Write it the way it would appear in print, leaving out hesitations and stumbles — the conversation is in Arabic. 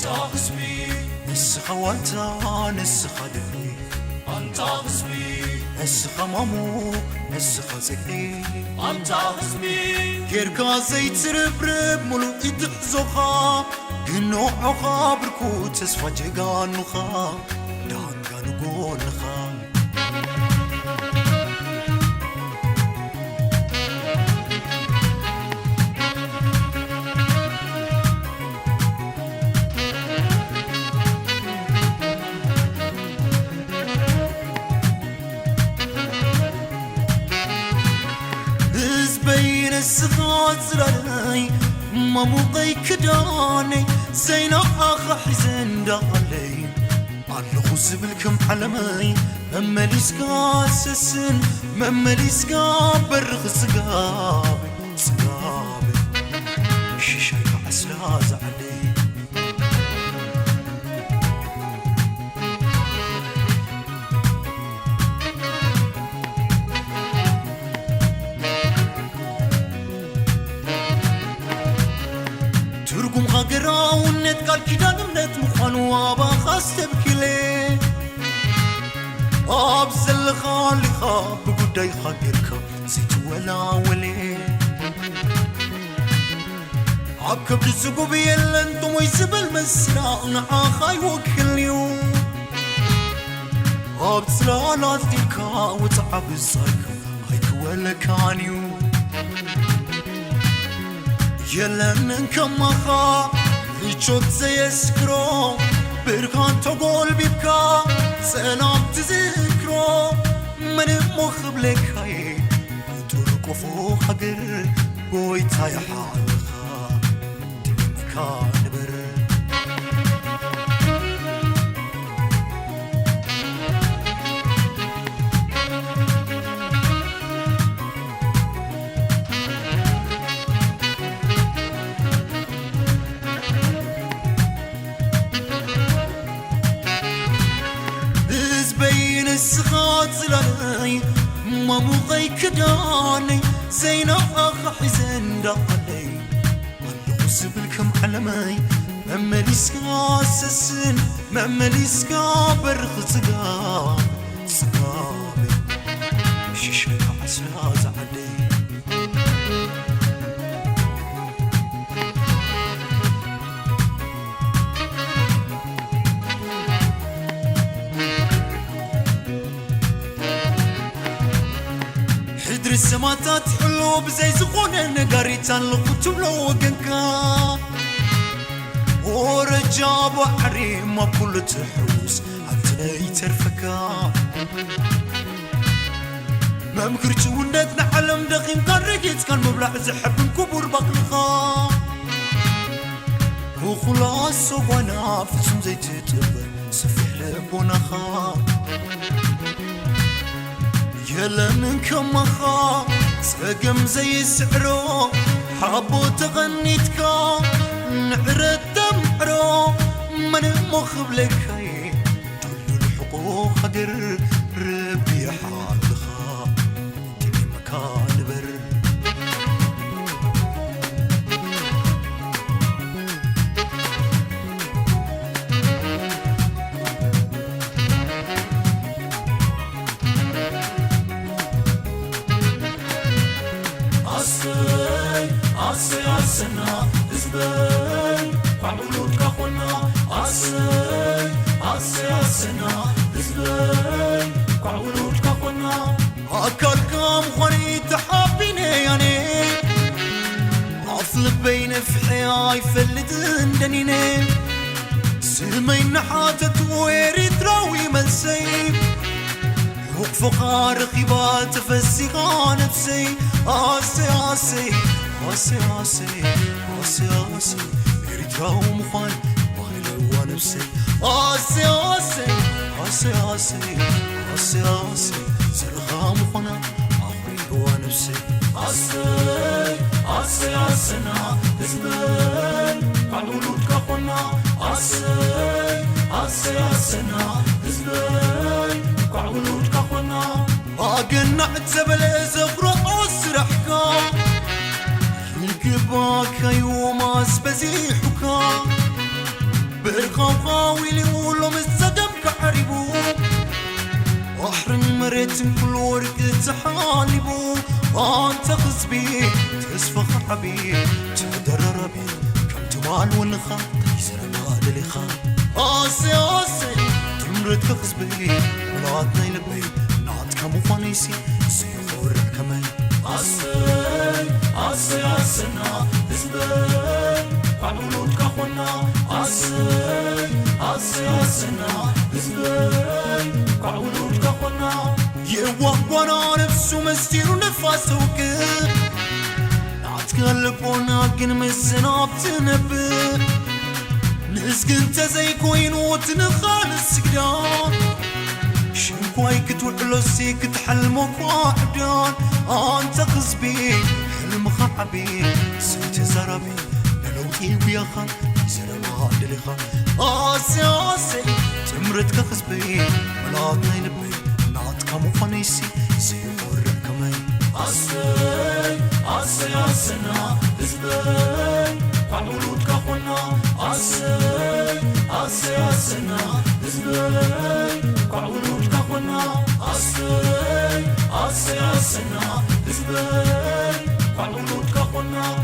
قسمي نسخ وانتا نسخ دفي أنت قسمي نسخ مامو نسخ زكي أنت قسمي كيركا زيت ربرب ملو إدحزوخا قنو عقا بركو تسفى جيغان نخا دانغا نقول نخا بين السفات زراري ما موقي كداني زينا آخر حزن دالي على خوز بالكم حلمي مملي سقا سسن مملي سقا برغ سقابي سقابي شي عسلا زعلي ترقم غاقرا ونت قال كدان منت مخان وابا خاست بكلي أبزل خالي خاب بقداي خاقركا زيت ولا ولي عكب رزقو بيلا انتم ويزبل مسنا نعاخاي وكل يوم أبزل ناثيكا وتعب الزايكا هيك ولا كان يوم يلن كما خا يشوت زي سكرو بركان تقول بيبكا سلام تذكرو من مخبلك هاي تركو فوق حقر قويتا يا حالخا مكان بر بين السخات زلالي ما موغي كداني زينا آخر حزن دالي واللغز بالكم حلمي مملي سقا سسن مملي سقا برغ سقابي سقابي شي عسلا زعلي حدر السماتات حلو بزي زغون نقاريتان لقوتو لو وقنكا ورجاب وحريم ما كل تحوس عبتني ترفكا ما مكرتش ونتنا علم دقيم كان رقيت كان مبلع زحب كبور بقلخا وخلاص وانا فسم زي تتبر سفح لبونخا يلا منكم مخا سقم زي سعرو حابو تغنيتكا نعرد دمعرو من مخبلك هاي كل الحقوق قدر ربي حالخا تبي مكان بر عسي عسنا زباي فعملوا كخونا عسي عسنا زباي فعملوا كخونا أكلكم خوني تحبيني يعني أصل بين في حياي فلت دنيني سلمين نحاتت ويري تراوي منسي وفقار خيبات فسيغا نفسي آسي آسي آسي آسي آسي آسي يريدراو مخان بايلوا نفسي آسي آسي آسي آسي آسي آسي سرغا مخانا أخريوا نفسي آسي آسي آسنا زبان قالولو تكاخونا آسي آسي آسنا زبان قالولو تكاخونا أقنعت زبل زغرة أسرحكا يقباك يوم أسبزيحكا برخاوي ليقولوا مستدم كحربو بحر مريت كل ورق تحالبو انت خصبي تسفخ حبي تدرربي كم تمال ونخا يسرنا دليخا آسي آسي تمرت خصبي ولادنا يلبي نات كمو فانيسي سيخور كمي آسي آسي آسنا هزبي قعولود كخونا آسي آسي آسنا هزبي قعولود كخونا يوقونا نفسه مستير ونفاسه وكب نعتقلبونا كن مسنا بتنبه نسكن تزي كوين وتنخال السكدان شنكواي كتوحلو سيك تحلمو كواحدان انت قصبي حلم خعبي سنت زربي نلوكي وياخا زرما دليخا آسي آسي تمرت كخصبي ملاتنا يلبي كمو فانيسي سيفور كمي آسي آسي آسنا هزبي قعولود كخونا آسي آسي آسنا هزبي قعولود كخونا آسي آسي آسنا هزبي قعولود كخونا